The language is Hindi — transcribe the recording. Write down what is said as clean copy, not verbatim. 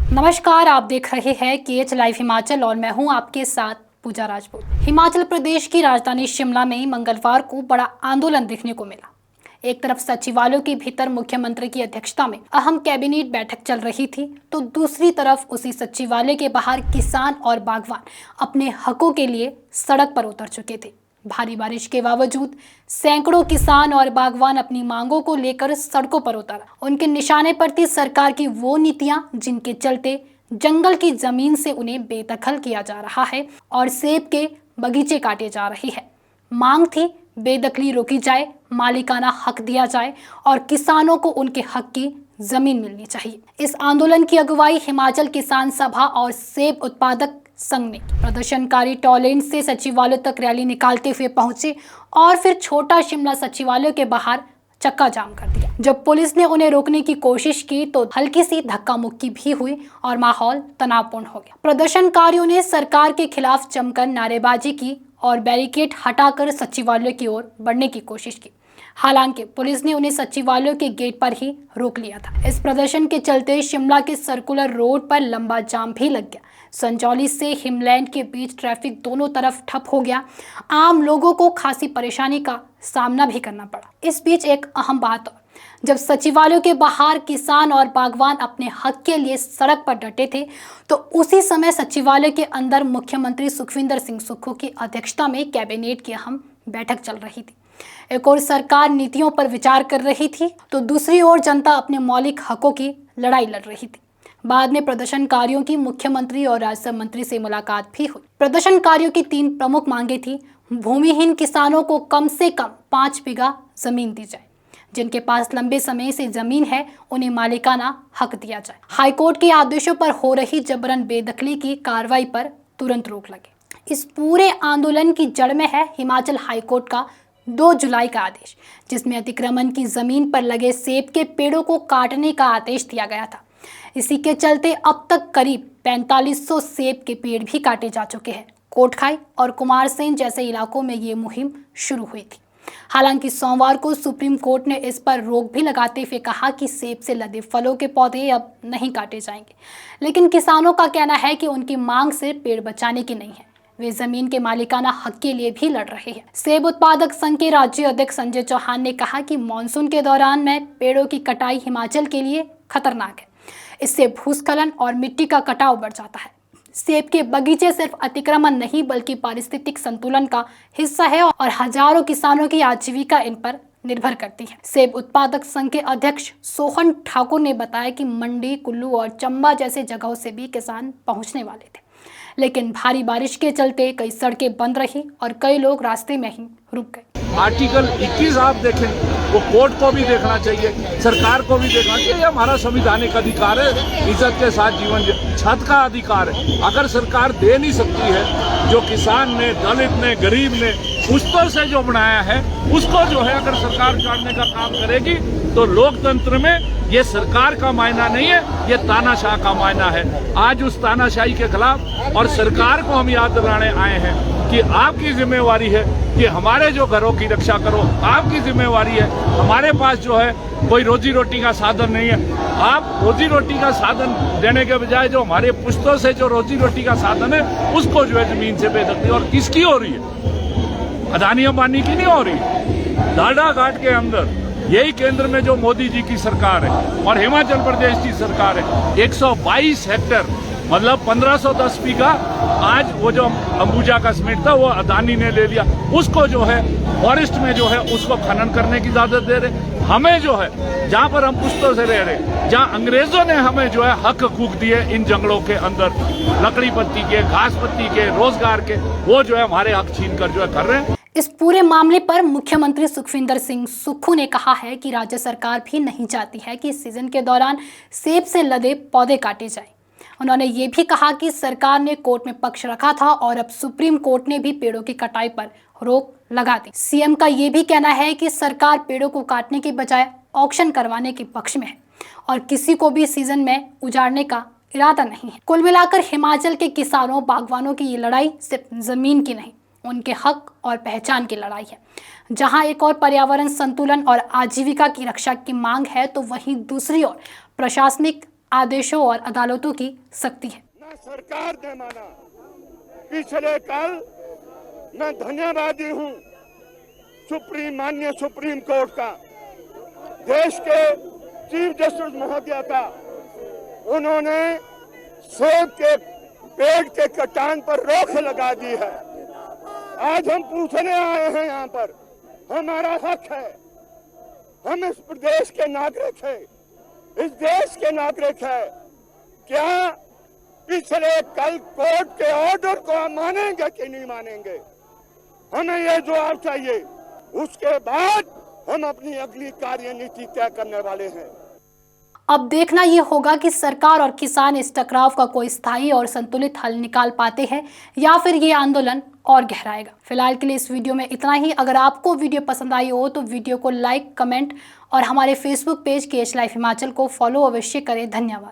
नमस्कार, आप देख रहे हैं केएच लाइव हिमाचल और मैं हूं आपके साथ पूजा राजपूत। हिमाचल प्रदेश की राजधानी शिमला में मंगलवार को बड़ा आंदोलन देखने को मिला। एक तरफ सचिवालयों के भीतर मुख्यमंत्री की अध्यक्षता में अहम कैबिनेट बैठक चल रही थी, तो दूसरी तरफ उसी सचिवालय के बाहर किसान और बागवान अपने हकों के लिए सड़क पर उतर चुके थे। भारी बारिश के बावजूद सैकड़ों किसान और बागवान अपनी मांगों को लेकर सड़कों पर उतर। उनके निशाने पर थी सरकार की वो नीतियां जिनके चलते जंगल की जमीन से उन्हें बेदखल किया जा रहा है और सेब के बगीचे काटे जा रहे हैं। मांग थी बेदखली रोकी जाए, मालिकाना हक दिया जाए और किसानों को उनके हक की जमीन मिलनी चाहिए। इस आंदोलन की अगुवाई हिमाचल किसान सभा और सेब उत्पादक संघ ने। प्रदर्शनकारी टॉयलेट से सचिवालय तक रैली निकालते हुए पहुंचे और फिर छोटा शिमला सचिवालय के बाहर चक्का जाम कर दिया। जब पुलिस ने उन्हें रोकने की कोशिश की तो हल्की सी धक्का मुक्की भी हुई और माहौल तनावपूर्ण हो गया। प्रदर्शनकारियों ने सरकार के खिलाफ जमकर नारेबाजी की और बैरिकेड हटाकर सचिवालय की ओर बढ़ने की कोशिश की। हालांकि पुलिस ने उन्हें सचिवालय के गेट पर ही रोक लिया था। इस प्रदर्शन के चलते शिमला के सर्कुलर रोड पर लंबा जाम भी लग गया। संजौली से हिमलैंड के बीच ट्रैफिक दोनों तरफ ठप हो गया। आम लोगों को खासी परेशानी का सामना भी करना पड़ा। इस बीच एक अहम बात और, जब सचिवालय के बाहर किसान और बागवान अपने हक के लिए सड़क पर डटे थे, तो उसी समय सचिवालय के अंदर मुख्यमंत्री सुखविंदर सिंह सुक्खू की अध्यक्षता में कैबिनेट की अहम बैठक चल रही थी। एक और सरकार नीतियों पर विचार कर रही थी, तो दूसरी ओर जनता अपने मौलिक हकों की लड़ाई लड़ रही थी। बाद में प्रदर्शनकारियों की मुख्यमंत्री और राज्य मंत्री से मुलाकात भी हुई। प्रदर्शनकारियों की 3 प्रमुख मांगे थी। भूमिहीन किसानों को कम से कम 5 बीघा जमीन दी जाए, जिनके पास लंबे समय से जमीन है उन्हें मालिकाना हक दिया जाए। हाईकोर्ट के आदेशों पर हो रही जबरन बेदखली की कार्रवाई पर तुरंत रोक लगे। इस पूरे आंदोलन की जड़ में है हिमाचल हाईकोर्ट का 2 जुलाई का आदेश, जिसमें अतिक्रमण की जमीन पर लगे सेब के पेड़ों को काटने का आदेश दिया गया था। इसी के चलते अब तक करीब 4500 सेब के पेड़ भी काटे जा चुके हैं। कोटखाई और कुमारसेन जैसे इलाकों में ये मुहिम शुरू हुई थी। हालांकि सोमवार को सुप्रीम कोर्ट ने इस पर रोक भी लगाते हुए कहा कि सेब से लदे फलों के पौधे अब नहीं काटे जाएंगे। लेकिन किसानों का कहना है कि उनकी मांग सिर्फ पेड़ बचाने की नहीं है, वे जमीन के मालिकाना हक के लिए भी लड़ रहे हैं। सेब उत्पादक संघ के राज्य अध्यक्ष संजय चौहान ने कहा कि मानसून के दौरान में पेड़ों की कटाई हिमाचल के लिए खतरनाक है। इससे भूस्खलन और मिट्टी का कटाव बढ़ जाता है। सेब के बगीचे सिर्फ अतिक्रमण नहीं बल्कि पारिस्थितिक संतुलन का हिस्सा है और हजारों किसानों की आजीविका इन पर निर्भर करती है। सेब उत्पादक संघ के अध्यक्ष सोहन ठाकुर ने बताया कि मंडी, कुल्लू और चंबा जैसे जगहों से भी किसान पहुंचने वाले थे, लेकिन भारी बारिश के चलते कई सड़कें बंद रही और कई लोग रास्ते में ही रुक गए। आर्टिकल 21 आप देखें, वो कोर्ट को भी देखना चाहिए, सरकार को भी देखना चाहिए। ये हमारा संवैधानिक अधिकार है, इज्जत के साथ जीवन, छत का अधिकार है। अगर सरकार दे नहीं सकती है, जो किसान ने, दलित ने, गरीब ने पुष्पों से जो बनाया है, उसको जो है अगर सरकार काटने का काम करेगी तो लोकतंत्र में ये सरकार का मायना नहीं है, ये तानाशाह का मायना है। आज उस तानाशाही के खिलाफ और सरकार को हम याद दिलाने आए हैं कि आपकी जिम्मेवारी है कि हमारे जो घरों की रक्षा करो, आपकी जिम्मेवारी है। हमारे पास जो है कोई रोजी रोटी का साधन नहीं है, आप रोजी रोटी का साधन देने के बजाय जो हमारे पुश्तों से जो रोजी रोटी का साधन है उसको जो है जमीन से बेदखली, और किसकी हो रही है? अदानी अंबानी की नहीं हो रही। डाडा घाट के अंदर यही केंद्र में जो मोदी जी की सरकार है और हिमाचल प्रदेश की सरकार है, 122 हेक्टेयर मतलब 1510 बीघा, आज वो जो अंबुजा का सीमेंट था वो अदानी ने ले लिया, उसको जो है फॉरेस्ट में जो है उसको खनन करने की इजाजत दे रहे। हमें जो है जहाँ पर हम पुश्तों से रह रहे, जहाँ अंग्रेजों ने हमें जो है हक हकूक दिए इन जंगलों के अंदर, लकड़ी पत्ती के, घास पत्ती के, रोजगार के, वो जो है हमारे हक छीन कर जो है कर रहे हैं। इस पूरे मामले पर मुख्यमंत्री सुखविंदर सिंह सुक्खू ने कहा है कि राज्य सरकार भी नहीं चाहती है कि सीजन के दौरान सेब से लदे पौधे काटे जाएं। उन्होंने ये भी कहा कि सरकार ने कोर्ट में पक्ष रखा था और अब सुप्रीम कोर्ट ने भी पेड़ों की कटाई पर रोक लगा दी। सीएम का ये भी कहना है कि सरकार पेड़ों को काटने के बजाय ऑक्शन करवाने के पक्ष में है और किसी को भी सीजन में उजाड़ने का इरादा नहीं है। कुल मिलाकर हिमाचल के किसानों, बागवानों की ये लड़ाई सिर्फ जमीन की नहीं, उनके हक और पहचान की लड़ाई है। जहां एक और पर्यावरण संतुलन और आजीविका की रक्षा की मांग है, तो वहीं दूसरी ओर प्रशासनिक आदेशों और अदालतों की सख्ती है। न सरकार ने माना। पिछले कल मैं धन्यवादी हूँ माननीय सुप्रीम कोर्ट का, देश के चीफ जस्टिस महोदय का। उन्होंने सेब के पेड़ के कटान पर रोक लगा दी है। आज हम पूछने आए हैं यहाँ पर, हमारा हक है, हम इस प्रदेश के नागरिक हैं, इस देश के नागरिक है। क्या पिछले कल कोर्ट के ऑर्डर को हम मानेंगे कि नहीं मानेंगे? हमें ये जवाब चाहिए। उसके बाद हम अपनी अगली कार्यनीति तय करने वाले हैं। अब देखना ये होगा कि सरकार और किसान इस टकराव का कोई स्थायी और संतुलित हल निकाल पाते हैं या फिर ये आंदोलन और गहराएगा। फिलहाल के लिए इस वीडियो में इतना ही। अगर आपको वीडियो पसंद आई हो तो वीडियो को लाइक, कमेंट और हमारे Facebook page KH life Himachal को फॉलो अवश्य करें। धन्यवाद।